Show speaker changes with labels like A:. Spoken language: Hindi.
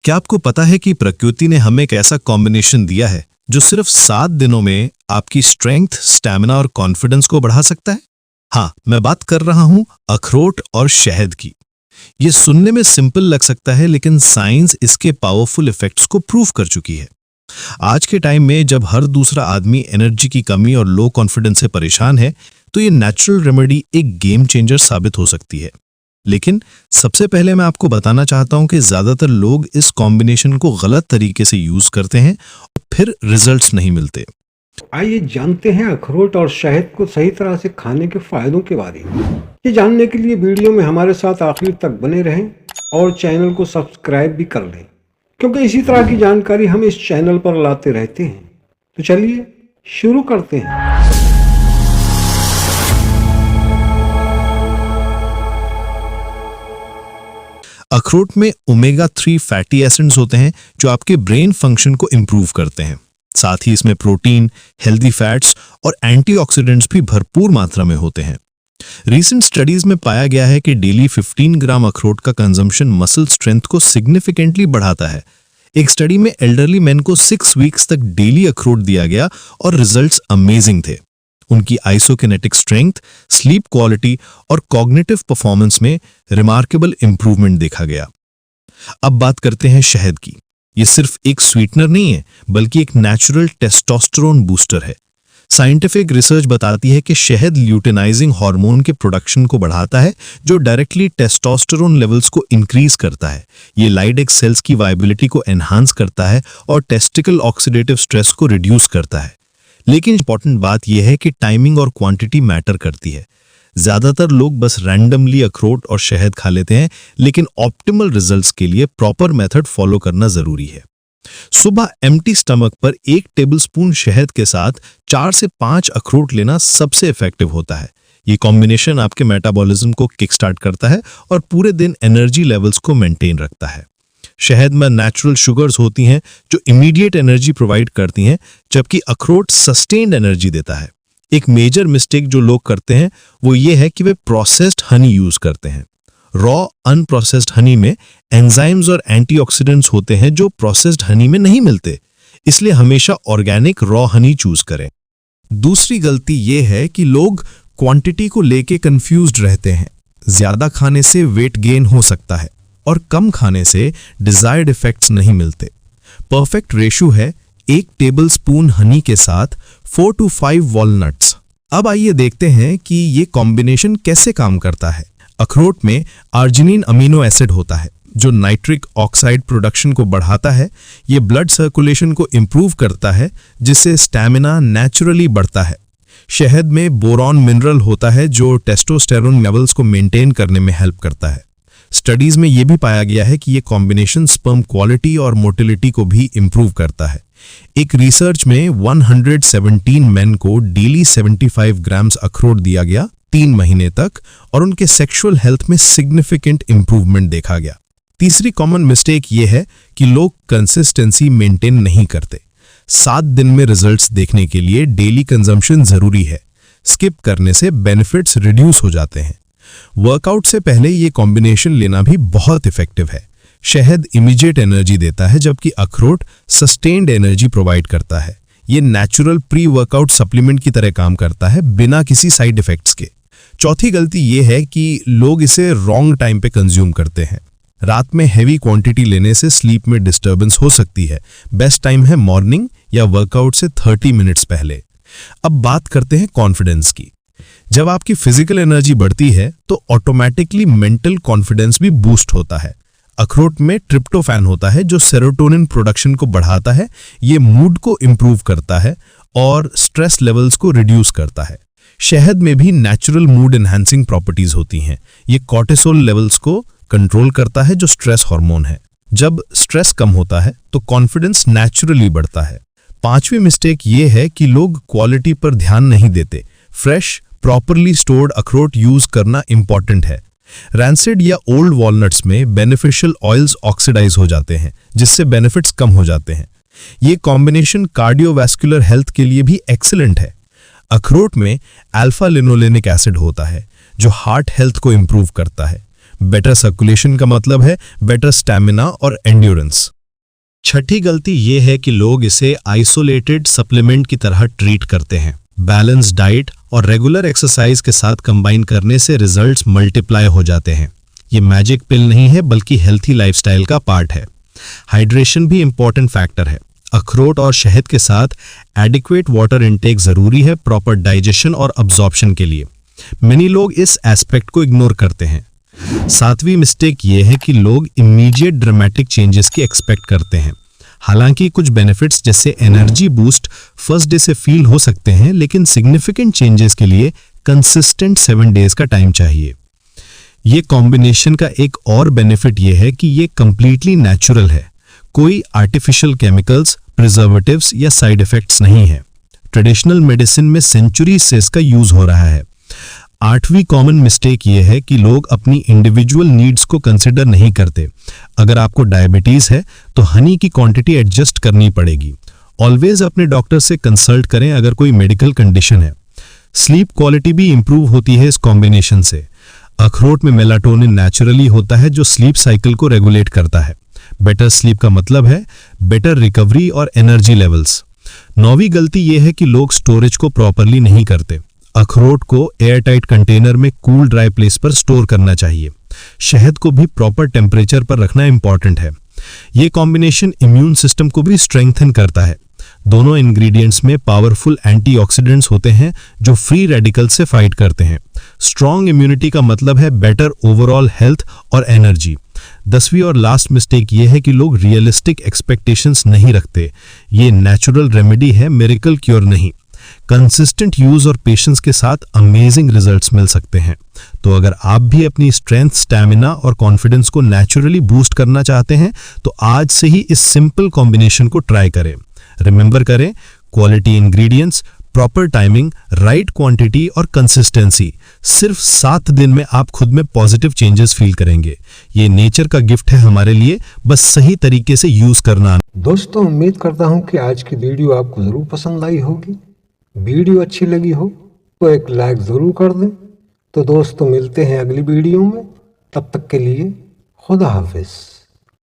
A: क्या आपको पता है कि प्रकृति ने हमें एक ऐसा कॉम्बिनेशन दिया है जो सिर्फ 7 दिनों में आपकी स्ट्रेंथ, स्टैमिना और कॉन्फिडेंस को बढ़ा सकता है? हाँ, मैं बात कर रहा हूं अखरोट और शहद की। ये सुनने में सिंपल लग सकता है, लेकिन साइंस इसके पावरफुल इफेक्ट्स को प्रूव कर चुकी है। आज के टाइम में जब हर दूसरा आदमी एनर्जी की कमी और लो कॉन्फिडेंस से परेशान है, तो ये नेचुरल रेमेडी एक गेम चेंजर साबित हो सकती है। लेकिन सबसे पहले मैं आपको बताना चाहता हूं कि ज्यादातर लोग इस कॉम्बिनेशन को गलत तरीके से यूज करते हैं और फिर रिजल्ट्स नहीं मिलते।
B: आइए जानते हैं अखरोट और शहद को सही तरह से खाने के फायदों के बारे में। ये जानने के लिए वीडियो में हमारे साथ आखिर तक बने रहें और चैनल को सब्सक्राइब भी कर लें, क्योंकि इसी तरह की जानकारी हम इस चैनल पर लाते रहते हैं। तो चलिए शुरू करते हैं।
A: अखरोट में ओमेगा 3 फैटी एसिड्स होते हैं जो आपके ब्रेन फंक्शन को इंप्रूव करते हैं। साथ ही इसमें प्रोटीन, हेल्दी फैट्स और एंटीऑक्सीडेंट्स भी भरपूर मात्रा में होते हैं। रीसेंट स्टडीज में पाया गया है कि डेली 15 ग्राम अखरोट का कंजम्पशन मसल स्ट्रेंथ को सिग्निफिकेंटली बढ़ाता है। एक स्टडी में एल्डरली मैन को 6 वीक्स तक डेली अखरोट दिया गया और रिजल्ट्स अमेजिंग थे। उनकी आइसोकिनेटिक स्ट्रेंथ, स्लीप क्वालिटी और कॉग्निटिव परफॉर्मेंस में रिमार्केबल इंप्रूवमेंट देखा गया। अब बात करते हैं शहद की। ये सिर्फ एक स्वीटनर नहीं है, बल्कि एक नेचुरल टेस्टोस्टेरोन बूस्टर है। साइंटिफिक रिसर्च बताती है कि शहद ल्यूटेनाइजिंग हार्मोन के प्रोडक्शन को बढ़ाता है, जो डायरेक्टली टेस्टोस्टेरोन लेवल्स को इंक्रीज करता है। ये लाइडेक्स सेल्स की वायबिलिटी को एनहांस करता है और टेस्टिकल ऑक्सीडेटिव स्ट्रेस को रिड्यूस करता है। लेकिन इंपॉर्टेंट बात यह है कि टाइमिंग और क्वांटिटी मैटर करती है। ज्यादातर लोग बस रैंडमली अखरोट और शहद खा लेते हैं, लेकिन ऑप्टिमल रिजल्ट्स के लिए प्रॉपर मेथड फॉलो करना जरूरी है। सुबह एम्प्टी स्टमक पर 1 टेबलस्पून शहद के साथ 4 से 5 अखरोट लेना सबसे इफेक्टिव होता है। ये कॉम्बिनेशन आपके मेटाबॉलिज्म को किक स्टार्ट करता है और पूरे दिन एनर्जी लेवल्स को मेंटेन रखता है। शहद में नेचुरल शुगर्स होती हैं जो इमीडिएट एनर्जी प्रोवाइड करती हैं, जबकि अखरोट सस्टेन्ड एनर्जी देता है। एक मेजर मिस्टेक जो लोग करते हैं वो ये है कि वे प्रोसेस्ड हनी यूज करते हैं। रॉ अनप्रोसेस्ड हनी में एंजाइम्स और एंटीऑक्सीडेंट्स होते हैं जो प्रोसेस्ड हनी में नहीं मिलते, इसलिए हमेशा ऑर्गेनिक रॉ हनी चूज करें। दूसरी गलती ये है कि लोग क्वांटिटी को लेके कंफ्यूज्ड रहते हैं। ज्यादा खाने से वेट गेन हो सकता है और कम खाने से डिजायर्ड इफेक्ट्स नहीं मिलते। परफेक्ट रेशियो है 1 टेबलस्पून हनी के साथ 4 to 5 वॉलनट्स। अब आइए देखते हैं कि ये कॉम्बिनेशन कैसे काम करता है। अखरोट में आर्जिनिन अमीनो एसिड होता है जो नाइट्रिक ऑक्साइड प्रोडक्शन को बढ़ाता है। ये ब्लड सर्कुलेशन को इंप्रूव करता है, जिससे स्टैमिना नेचुरली बढ़ता है। शहद में बोरॉन मिनरल होता है जो टेस्टोस्टेरोन लेवल्स को मेंटेन करने में हेल्प करता है। स्टडीज में यह भी पाया गया है कि यह कॉम्बिनेशन स्पर्म क्वालिटी और मोटिलिटी को भी इंप्रूव करता है। एक रिसर्च में 117 मेन को डेली 75 ग्राम्स अखरोट दिया गया 3 महीने तक और उनके सेक्सुअल हेल्थ में सिग्निफिकेंट इंप्रूवमेंट देखा गया। तीसरी कॉमन मिस्टेक यह है कि लोग कंसिस्टेंसी मेंटेन नहीं करते। 7 दिन में रिजल्ट्स देखने के लिए डेली कंजम्पशन जरूरी है। स्किप करने से बेनिफिट्स रिड्यूस हो जाते हैं। वर्कआउट से पहले ये कॉम्बिनेशन लेना भी बहुत इफेक्टिव है। शहद इमीडिएट एनर्जी देता है, जबकि अखरोट सस्टेन्ड एनर्जी प्रोवाइड करता है। ये नेचुरल प्री वर्कआउट सप्लीमेंट की तरह काम करता है, बिना किसी साइड इफेक्ट्स के। चौथी गलती ये है कि लोग इसे रॉन्ग टाइम पे कंज्यूम करते हैं। रात में हैवी क्वांटिटी लेने से स्लीप में डिस्टर्बेंस हो सकती है। बेस्ट टाइम है मॉर्निंग या वर्कआउट से 30 मिनट्स पहले। अब बात करते हैं कॉन्फिडेंस की। जब आपकी फिजिकल एनर्जी बढ़ती है तो ऑटोमेटिकली मेंटल कॉन्फिडेंस भी बूस्ट होता है। अखरोट में ट्रिप्टोफैन होता है जो सेरोटोनिन प्रोडक्शन को बढ़ाता है। ये मूड को इंप्रूव करता है और स्ट्रेस लेवल्स को रिड्यूस करता है। शहद में भी नेचुरल मूड एनहांसिंग प्रॉपर्टीज होती हैं। ये कॉर्टिसोल लेवल्स को कंट्रोल करता है जो स्ट्रेस हार्मोन है। जब स्ट्रेस कम होता है तो कॉन्फिडेंस नेचुरली बढ़ता है। 5वीं मिस्टेक ये है कि लोग क्वालिटी पर ध्यान नहीं देते। फ्रेश प्रॉपरली स्टोर्ड अखरोट यूज करना इंपॉर्टेंट है। रैंसिड या ओल्ड वॉलनट्स में बेनिफिशियल ऑयल्स ऑक्सीडाइज हो जाते हैं, जिससे बेनिफिट्स कम हो जाते हैं। ये कॉम्बिनेशन कार्डियोवैस्कुलर हेल्थ के लिए भी एक्सीलेंट है। अखरोट में अल्फा लिनोलेनिक एसिड होता है जो हार्ट हेल्थ को इंप्रूव करता है। बेटर सर्कुलेशन का मतलब है बेटर स्टैमिना और एंड्योरेंस। छठी गलती ये है कि लोग इसे आइसोलेटेड सप्लीमेंट की तरह ट्रीट करते हैं। बैलेंस डाइट और रेगुलर एक्सरसाइज के साथ कंबाइन करने से रिजल्ट्स मल्टीप्लाई हो जाते हैं। ये मैजिक पिल नहीं है बल्कि हेल्थी लाइफस्टाइल का पार्ट है। हाइड्रेशन भी इंपॉर्टेंट फैक्टर है। अखरोट और शहद के साथ एडिक्वेट वाटर इनटेक जरूरी है प्रॉपर डाइजेशन और अब्जॉर्प्शन के लिए। मेनी लोग इस एस्पेक्ट को इग्नोर करते हैं। सातवीं मिस्टेक ये है कि लोग इमीडिएट ड्रामेटिक चेंजेस की एक्सपेक्ट करते हैं। हालांकि कुछ बेनिफिट्स जैसे एनर्जी बूस्ट फर्स्ट डे से फील हो सकते हैं, लेकिन सिग्निफिकेंट चेंजेस के लिए कंसिस्टेंट 7 डेज का टाइम चाहिए। ये कॉम्बिनेशन का एक और बेनिफिट ये है कि ये कंप्लीटली नेचुरल है। कोई आर्टिफिशियल केमिकल्स, प्रिजर्वेटिव्स या साइड इफेक्ट्स नहीं है। ट्रेडिशनल मेडिसिन में सेंचुरी से इसका यूज हो रहा है। 8वीं कॉमन मिस्टेक ये है कि लोग अपनी इंडिविजुअल नीड्स को कंसिडर नहीं करते। अगर आपको डायबिटीज है तो हनी की क्वांटिटी एडजस्ट करनी पड़ेगी। ऑलवेज अपने डॉक्टर से कंसल्ट करें अगर कोई मेडिकल कंडीशन है। स्लीप क्वालिटी भी इंप्रूव होती है इस कॉम्बिनेशन से। अखरोट में मेलाटोनिन नेचुरली होता है जो स्लीप साइकिल को रेगुलेट करता है। बेटर स्लीप का मतलब है बेटर रिकवरी और एनर्जी लेवल्स। 9वीं गलती यह है कि लोग स्टोरेज को प्रॉपरली नहीं करते। अखरोट को एयरटाइट कंटेनर में कूल ड्राई प्लेस पर स्टोर करना चाहिए। शहद को भी प्रॉपर टेम्परेचर पर रखना इंपॉर्टेंट है। ये कॉम्बिनेशन इम्यून सिस्टम को भी स्ट्रेंथन करता है। दोनों इंग्रेडिएंट्स में पावरफुल एंटीऑक्सीडेंट्स होते हैं जो फ्री रेडिकल से फाइट करते हैं। स्ट्रॉन्ग इम्यूनिटी का मतलब है बेटर ओवरऑल हेल्थ और एनर्जी। 10वीं और लास्ट मिस्टेक ये है कि लोग रियलिस्टिक एक्सपेक्टेशंस नहीं रखते। ये नेचुरल रेमेडी है, मिरेकल क्योर नहीं। कंसिस्टेंट यूज और पेशेंस के साथ अमेजिंग रिजल्ट्स मिल सकते हैं। तो अगर आप भी अपनी स्ट्रेंथ, स्टैमिना और कॉन्फिडेंस को नेचुरली बूस्ट करना चाहते हैं तो आज से ही इस सिंपल कॉम्बिनेशन को ट्राई करें। रिमेंबर करें, quality ingredients, proper timing, right quantity और कंसिस्टेंसी। सिर्फ 7 दिन में आप खुद में पॉजिटिव चेंजेस फील करेंगे। ये नेचर का गिफ्ट है हमारे लिए, बस सही तरीके से यूज करना।
B: दोस्तों, उम्मीद करता हूं कि आज की वीडियो आपको जरूर पसंद आई होगी। वीडियो अच्छी लगी हो तो एक लाइक ज़रूर कर दें। तो दोस्तों, मिलते हैं अगली वीडियो में। तब तक के लिए खुदा हाफिज।